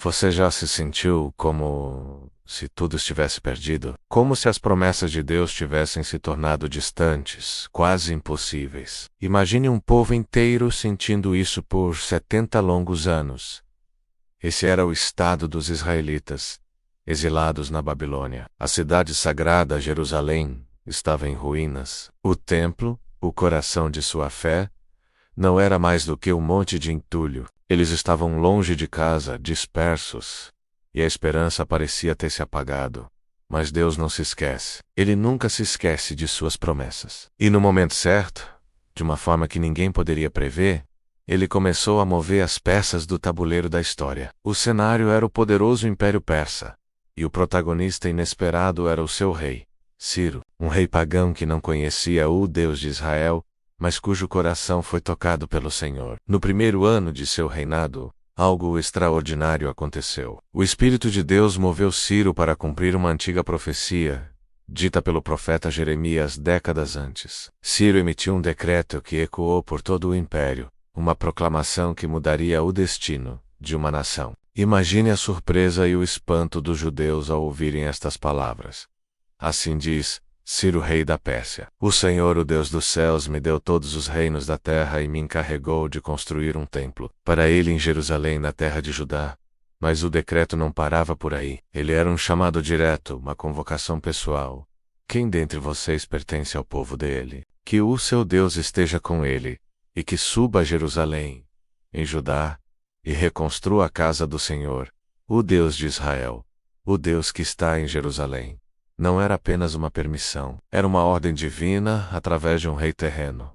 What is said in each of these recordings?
Você já se sentiu como se tudo estivesse perdido? Como se as promessas de Deus tivessem se tornado distantes, quase impossíveis. Imagine um povo inteiro sentindo isso por 70 longos anos. Esse era o estado dos israelitas, exilados na Babilônia. A cidade sagrada, Jerusalém, estava em ruínas. O templo, o coração de sua fé, não era mais do que um monte de entulho. Eles estavam longe de casa, dispersos, e a esperança parecia ter se apagado. Mas Deus não se esquece. Ele nunca se esquece de suas promessas. E no momento certo, de uma forma que ninguém poderia prever, ele começou a mover as peças do tabuleiro da história. O cenário era o poderoso Império Persa, e o protagonista inesperado era o seu rei, Ciro, um rei pagão que não conhecia o Deus de Israel, mas cujo coração foi tocado pelo Senhor. No primeiro ano de seu reinado, algo extraordinário aconteceu. O Espírito de Deus moveu Ciro para cumprir uma antiga profecia, dita pelo profeta Jeremias décadas antes. Ciro emitiu um decreto que ecoou por todo o império, uma proclamação que mudaria o destino de uma nação. Imagine a surpresa e o espanto dos judeus ao ouvirem estas palavras. Assim diz Ciro, rei da Pérsia: O Senhor, o Deus dos céus, me deu todos os reinos da terra e me encarregou de construir um templo para ele em Jerusalém, na terra de Judá. Mas o decreto não parava por aí. Ele era um chamado direto, uma convocação pessoal. Quem dentre vocês pertence ao povo dele? Que o seu Deus esteja com ele, e que suba a Jerusalém, em Judá, e reconstrua a casa do Senhor, o Deus de Israel, o Deus que está em Jerusalém. Não era apenas uma permissão, era uma ordem divina através de um rei terreno.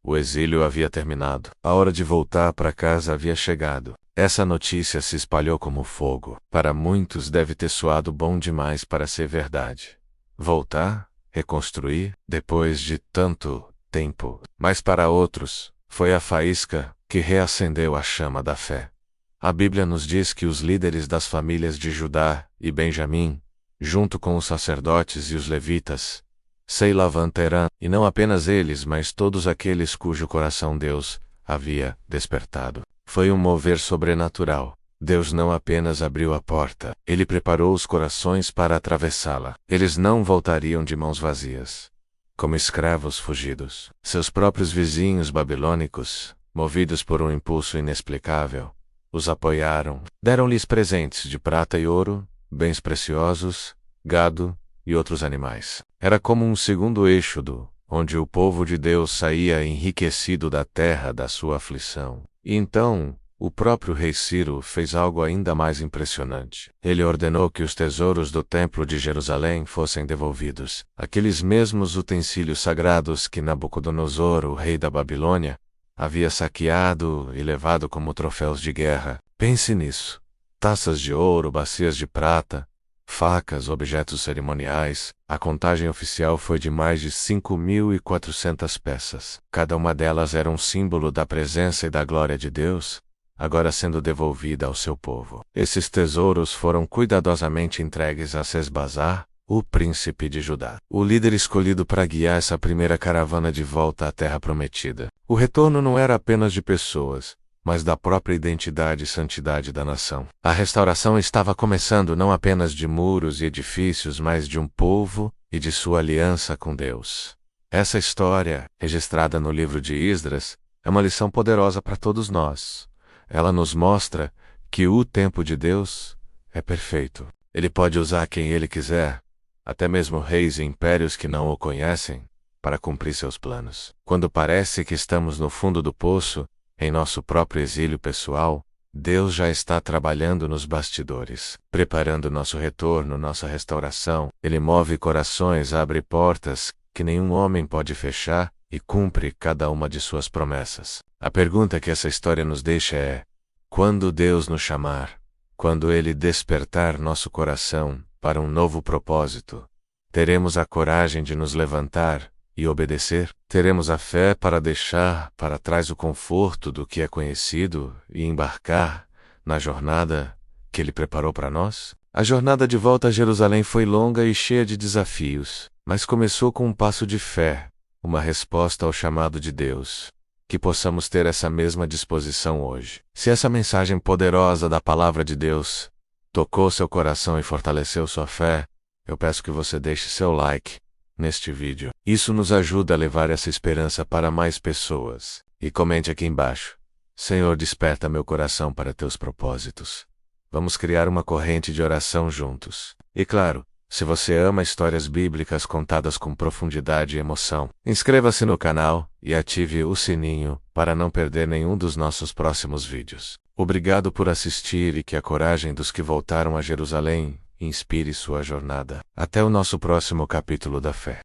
O exílio havia terminado. A hora de voltar para casa havia chegado. Essa notícia se espalhou como fogo. Para muitos deve ter soado bom demais para ser verdade. Voltar, reconstruir, depois de tanto tempo. Mas para outros, foi a faísca que reacendeu a chama da fé. A Bíblia nos diz que os líderes das famílias de Judá e Benjamim, junto com os sacerdotes e os levitas, se levantaram, e não apenas eles, mas todos aqueles cujo coração Deus havia despertado. Foi um mover sobrenatural. Deus não apenas abriu a porta, Ele preparou os corações para atravessá-la. Eles não voltariam de mãos vazias, como escravos fugidos. Seus próprios vizinhos babilônicos, movidos por um impulso inexplicável, os apoiaram, deram-lhes presentes de prata e ouro, bens preciosos, gado e outros animais. Era como um segundo êxodo, onde o povo de Deus saía enriquecido da terra da sua aflição. E então, o próprio rei Ciro fez algo ainda mais impressionante. Ele ordenou que os tesouros do templo de Jerusalém fossem devolvidos. Aqueles mesmos utensílios sagrados que Nabucodonosor, o rei da Babilônia, havia saqueado e levado como troféus de guerra. Pense nisso. Taças de ouro, bacias de prata, facas, objetos cerimoniais. A contagem oficial foi de mais de 5.400 peças. Cada uma delas era um símbolo da presença e da glória de Deus, agora sendo devolvida ao seu povo. Esses tesouros foram cuidadosamente entregues a Sesbazar, o príncipe de Judá, o líder escolhido para guiar essa primeira caravana de volta à Terra Prometida. O retorno não era apenas de pessoas, mas da própria identidade e santidade da nação. A restauração estava começando não apenas de muros e edifícios, mas de um povo e de sua aliança com Deus. Essa história, registrada no livro de Esdras, é uma lição poderosa para todos nós. Ela nos mostra que o tempo de Deus é perfeito. Ele pode usar quem Ele quiser, até mesmo reis e impérios que não o conhecem, para cumprir seus planos. Quando parece que estamos no fundo do poço, em nosso próprio exílio pessoal, Deus já está trabalhando nos bastidores, preparando nosso retorno, nossa restauração. Ele move corações, abre portas que nenhum homem pode fechar e cumpre cada uma de suas promessas. A pergunta que essa história nos deixa é: quando Deus nos chamar, quando Ele despertar nosso coração para um novo propósito, teremos a coragem de nos levantar e obedecer? Teremos a fé para deixar para trás o conforto do que é conhecido e embarcar na jornada que Ele preparou para nós? A jornada de volta a Jerusalém foi longa e cheia de desafios, mas começou com um passo de fé, uma resposta ao chamado de Deus. que possamos ter essa mesma disposição hoje. Se essa mensagem poderosa da Palavra de Deus tocou seu coração e fortaleceu sua fé, eu peço que você deixe seu like neste vídeo. Isso nos ajuda a levar essa esperança para mais pessoas. E comente aqui embaixo: Senhor, desperta meu coração para teus propósitos. Vamos criar uma corrente de oração juntos. E claro, se você ama histórias bíblicas contadas com profundidade e emoção, inscreva-se no canal e ative o sininho para não perder nenhum dos nossos próximos vídeos. Obrigado por assistir e que a coragem dos que voltaram a Jerusalém inspire sua jornada. Até o nosso próximo capítulo da fé.